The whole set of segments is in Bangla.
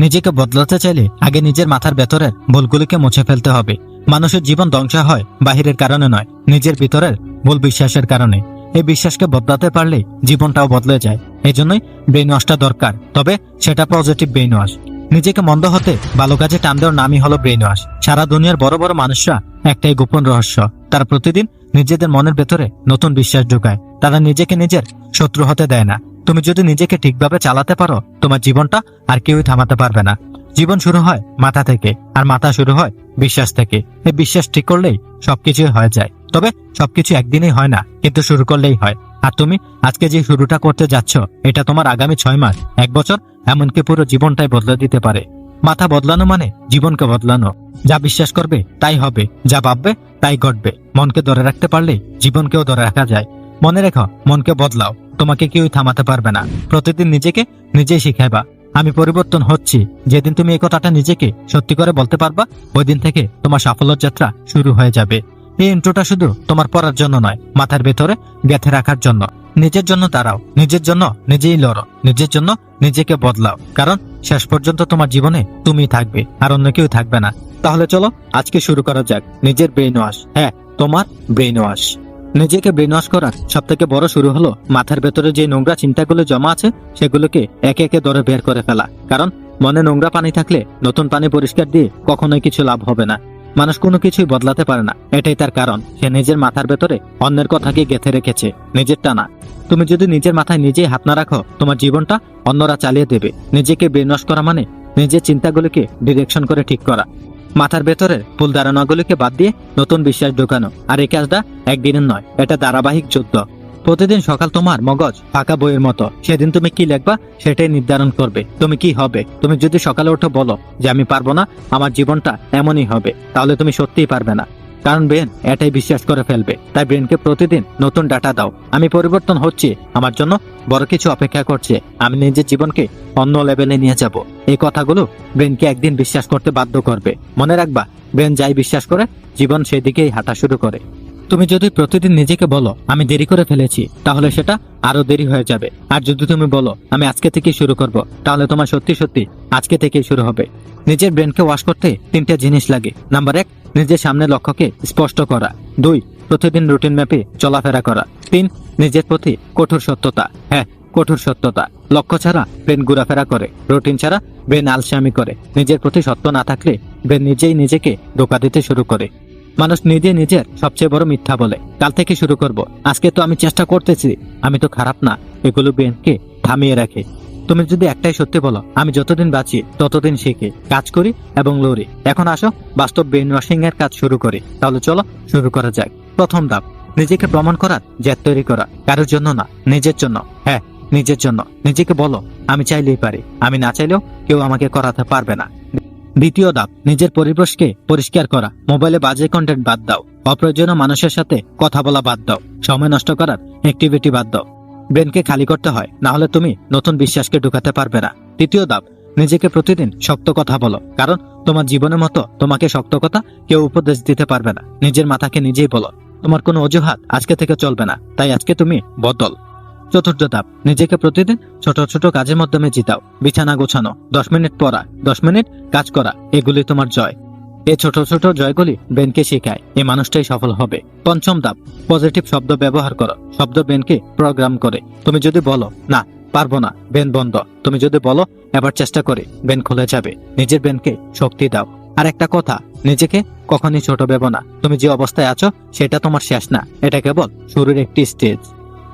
নিজেকে বদলাতে চাইলে আগে নিজের মাথার ভেতরের ভুলগুলিকে মুছে ফেলতে হবে। মানুষের জীবন ধ্বংস হয় বাহিরের কারণে নয়, নিজের ভিতরের ভুল বিশ্বাসের কারণে। এই বিশ্বাসকে বদলাতে পারলে জীবনটাও বদলে যায়। এই জন্যই ব্রেন ওয়াশটা দরকার, তবে সেটা পজিটিভ ব্রেন ওয়াশ। নিজেকে মন্দ হতে ভালো কাজে টান দেওয়ার নামই হলো ব্রেন ওয়াশ। সারা দুনিয়ার বড় বড় মানুষরা একটাই গোপন রহস্য, তারা প্রতিদিন নিজেদের মনের ভেতরে নতুন বিশ্বাস ঢোকায়। তারা নিজেকে নিজের শত্রু হতে দেয় না। তুমি যদি নিজেকে ঠিকভাবে চালাতে পারো, তোমার জীবনটা আর কেউই থামাতে পারবে না। জীবন শুরু হয় মাথা থেকে, আর মাথা শুরু হয় বিশ্বাস থেকে। এই বিশ্বাস ঠিক করলেই সবকিছুই হয়ে যায়। তবে সবকিছু একদিনেই হয় না, কিন্তু শুরু করলেই হয়। আর তুমি আজকে যে শুরুটা করতে যাচ্ছ, এটা তোমার আগামী 6 মাস, 1 বছর, এমনকি পুরো জীবনটাই বদলে দিতে পারে। মাথা বদলানো মানে জীবনকে বদলানো। যা বিশ্বাস করবে তাই হবে, যা ভাববে তাই ঘটবে। মনকে ধরে রাখতে পারলে জীবনকেও ধরে রাখা যায়। মনে রেখো, মনকে বদলাও, তোমাকে কেউই থামাতে পারবে না। প্রতিদিন নিজেকে নিজেই শিখাইবা, আমি পরিবর্তন হচ্ছি। যেদিন তুমি এই কথাটা নিজেকে সত্যি করে বলতে পারবা, ওই দিন থেকে তোমার সাফল্যের যাত্রা শুরু হয়ে যাবে। এই ইন্ট্রোটা শুধু তোমার পড়ার জন্য নয়, মাথার ভেতরে গেঁথে রাখার জন্য। নিজের জন্য দাঁড়াও, নিজের জন্য নিজেই লড়ো, নিজের জন্য নিজেকে বদলাও। কারণ শেষ পর্যন্ত তোমার জীবনে তুমি থাকবে, আর অন্য কেউ থাকবে না। তাহলে চলো আজকে শুরু করা যাক নিজের ব্রেন ওয়াশ। হ্যাঁ, তোমার ব্রেন ওয়াশ। নিজেকে ব্রেন ওয়াশ করার সব থেকে বড় শুরু হলো মাথার ভেতরে যে নোংরা চিন্তাগুলো জমা আছে, সেগুলোকে একে একে ধরে বের করে ফেলা। কারণ মনে নোংরা পানি থাকলে নতুন পানি পরিষ্কার দিয়ে কখনোই কিছু লাভ হবে না। মানুষ কোনো কিছুই বদলাতে পারে না, এটাই তার কারণ সে নিজের মাথার ভেতরে অন্যের কথাকে গেঁথে রেখেছে, নিজেরটা না। তুমি যদি নিজের মাথায় নিজেই হাত না রাখো, তোমার জীবনটা অন্যরা চালিয়ে দেবে। নিজেকে ব্রেন ওয়াশ করা মানে নিজের চিন্তাগুলোকে ডিরেকশন করে ঠিক করা, মাথার ভেতরের ভুল ধারণাগুলোকে বাদ দিয়ে নতুন বিশ্বাস ঢোকানো। আর এই কাজটা একদিনের নয়, এটা ধারাবাহিক যুদ্ধ। প্রতিদিন সকাল তোমার মগজ ফাঁকা বইয়ের মতো। সেদিন তুমি কি লিখবা সেটাই নির্ধারণ করবে তুমি কি হবে। তুমি যদি সকালে উঠে বলো যে আমি পারবো না, আমার জীবনটা এমনই হবে, তাহলে তুমি সত্যিই পারবে না। কারণ ব্রেন এটাই বিশ্বাস করে ফেলবে। তাই ব্রেনকে প্রতিদিন নতুন ডাটা দাও, আমি পরিবর্তন হচ্ছি, আমার জন্য বড় কিছু অপেক্ষা করছে, আমি নিজের জীবনকে অন্য লেভেলে নিয়ে যাব। এই কথাগুলো ব্রেনকে একদিন বিশ্বাস করতে বাধ্য করবে। মনে রাখবা, ব্রেন যাই বিশ্বাস করে, জীবন সেই দিকেই হাঁটা শুরু করে। তুমি যদি প্রতিদিন নিজেকে বলো আমি দেরি করে ফেলেছি, তাহলে সেটা আরো দেরি হয়ে যাবে। আর যদি তুমি বলো আমি আজকে থেকে শুরু করব, তাহলে তোমার সত্যি সত্যি আজকে থেকেই শুরু হবে। নিজের ব্রেনকে ওয়াশ করতে 3টে জিনিস লাগে। নাম্বার 1, নিজের সামনে লক্ষ্যকে স্পষ্ট করা। 2, প্রতিদিন রুটিন ম্যাপে চলাফেরা করা। 3, নিজের প্রতি কঠোর সত্যতা। হ্যাঁ, কঠোর সত্যতা। লক্ষ্য ছাড়া ব্রেন ঘোরাফেরা করে, রুটিন ছাড়া ব্রেন আলসামি করে। নিজের প্রতি সত্য না থাকলে ব্রেন নিজেই নিজেকে ধোঁকা দিতে শুরু করে। মানুষ নিজে নিজের সবচেয়ে বড় মিথ্যা বলে, কাল থেকে শুরু করব, আজকে তো আমি চেষ্টা করতেছি, আমি তো খারাপ না। এগুলো ব্রেনকে থামিয়ে রাখে। তুমি যদি একটাই সত্যি বলো আমি যতদিন বাঁচি ততদিন শিখি, কাজ করি এবং লড়ি। এখন আসো বাস্তব ব্রেন ওয়াশিং এর কাজ শুরু করি। তাহলে চলো শুরু করা যাক। প্রথম ধাপ, নিজেকে প্রমাণ করার জেদ তৈরি করা। কারোর জন্য না, নিজের জন্য। হ্যাঁ, নিজের জন্য। নিজেকে বলো আমি চাইলেই পারি, আমি না চাইলেও কেউ আমাকে করাতে পারবে না। দ্বিতীয় ধাপ, নিজের পরিবেশকে পরিষ্কার করা। মোবাইলে বাজে কন্টেন্ট বাদ দাও, অপ্রয়োজনীয় মানুষের সাথে কথা বলা বাদ দাও, সময় নষ্ট করার অ্যাক্টিভিটি বাদ দাও। ব্রেনকে খালি করতে হয়, না হলে তুমি নতুন বিশ্বাসকে ঢুকাতে পারবে না। তৃতীয় ধাপ, নিজেকে প্রতিদিন শক্ত কথা বলো। কারণ তোমার জীবনের মতো তোমাকে শক্ত কথা কেউ উপদেশ দিতে পারবে না। নিজের মাথাকে নিজেই বলো তোমার কোনো অজুহাত আজকে থেকে চলবে না, তাই আজকে তুমি বদল। চতুর্থ ধাপ, নিজেকে প্রতিদিন ছোট ছোট কাজের মাধ্যমে জিতাও। বিছানা গোছানো, 10 মিনিট পড়া, 10 মিনিট কাজ করা, এগুলি তোমার জয়। এই ছোট ছোট জয়গুলি ব্রেনকে শেখায় এই মানুষটাই সফল হবে। পঞ্চম ধাপ, পজিটিভ শব্দ ব্যবহার করো। শব্দ ব্রেনকে প্রোগ্রাম করে। তুমি যদি বলো না পারবো না, ব্রেন বন্ধ। তুমি যদি বলো এবার চেষ্টা করে, ব্রেন খুলে যাবে। নিজের ব্রেনকে শক্তি দাও। আর একটা কথা, নিজেকে কখনই ছোট ভেবো না। তুমি যে অবস্থায় আছো সেটা তোমার শেষ না, এটা কেবল শুরুর একটি স্টেজ।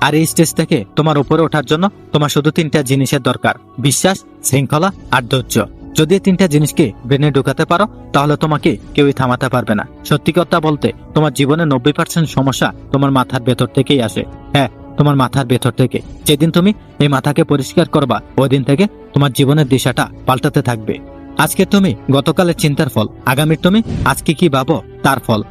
আর এই স্টেজ থেকে তোমার উপরে ওঠার জন্য তোমার শুধু 3টা জিনিসের দরকার: বিশ্বাস, শৃঙ্খলা আর ধৈর্য। যদি এই 3টা জিনিসকে ব্রেনে ঢুকাতে পারো, তাহলে তোমাকে কেউই থামাতে পারবে না। সত্যি কথা বলতে, তোমার জীবনের 90% সমস্যা তোমার মাথার ভেতর থেকেই আসে। হ্যাঁ, তোমার মাথার ভেতর থেকে। যেদিন তুমি এই মাথাকে পরিষ্কার করবা, ওই দিন থেকে তোমার জীবনের দিশাটা পাল্টাতে থাকবে। আজকে তুমি গতকালের চিন্তার ফল, আগামীর তুমি আজকে কি ভাবো তার ফল।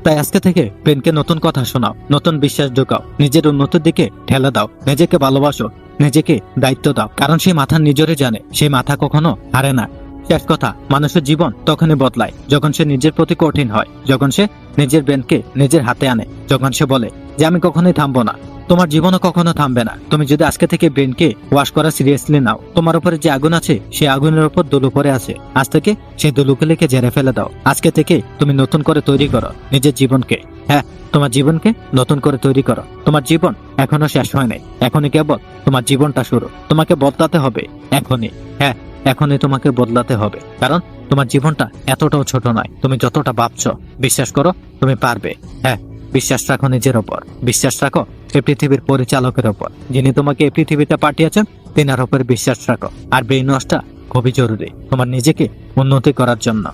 তাই আজকে থেকে ব্রেনকে নতুন কথা শোনাও, নতুন বিশ্বাস ঢোকাও, নিজের উন্নতির দিকে ঠেলে দাও। নিজেকে ভালোবাসো, নিজেকে দায়িত্ব দাও। কারণ সেই মাথা নিজেরই জানে, সেই মাথা কখনো হারে না। শেষ কথা, মানুষের জীবন তখনই বদলায় যখন সে নিজের প্রতি কঠিন হয়, যখন সে নিজের ব্রেনকে নিজের হাতে আনে, যখন সে বলে যে আমি কখনোই থামবো না। তোমার জীবনও কখনো থামবে না। তুমি যদি আজকে থেকে ব্রেনকে ওয়াশ করা সিরিয়াসলি নাও, তোমার উপরে যে আগুন আছে সেই আগুনের উপর দোলু পড়ে আছে, আজ থেকে সেই দোলুগুলিকে ঝেড়ে ফেলে দাও। আজকে থেকে তুমি নতুন করে তৈরি করো নিজের জীবনকে। হ্যাঁ, তোমার জীবনকে নতুন করে তৈরি করো। তোমার জীবন এখনো শেষ হয় নাই, এখনই কেবল তোমার জীবনটা শুরু। তোমাকে বদলাতে হবে এখনই। হ্যাঁ, এখনই তোমাকে বদলাতে হবে, কারণ তোমার জীবনটা এতটাও ছোট নয় তুমি যতটা ভাবছো। বিশ্বাস করো, তুমি পারবে। হ্যাঁ, বিশ্বাস রাখো নিজের ওপর, বিশ্বাস রাখো এই পৃথিবীর পরিচালকের ওপর, যিনি তোমাকে এই পৃথিবীতে পাঠিয়েছেন তেনার ওপর বিশ্বাস রাখো। আর ব্রেইন ওয়াশটা খুবই জরুরি তোমার নিজেকে উন্নতি করার জন্য।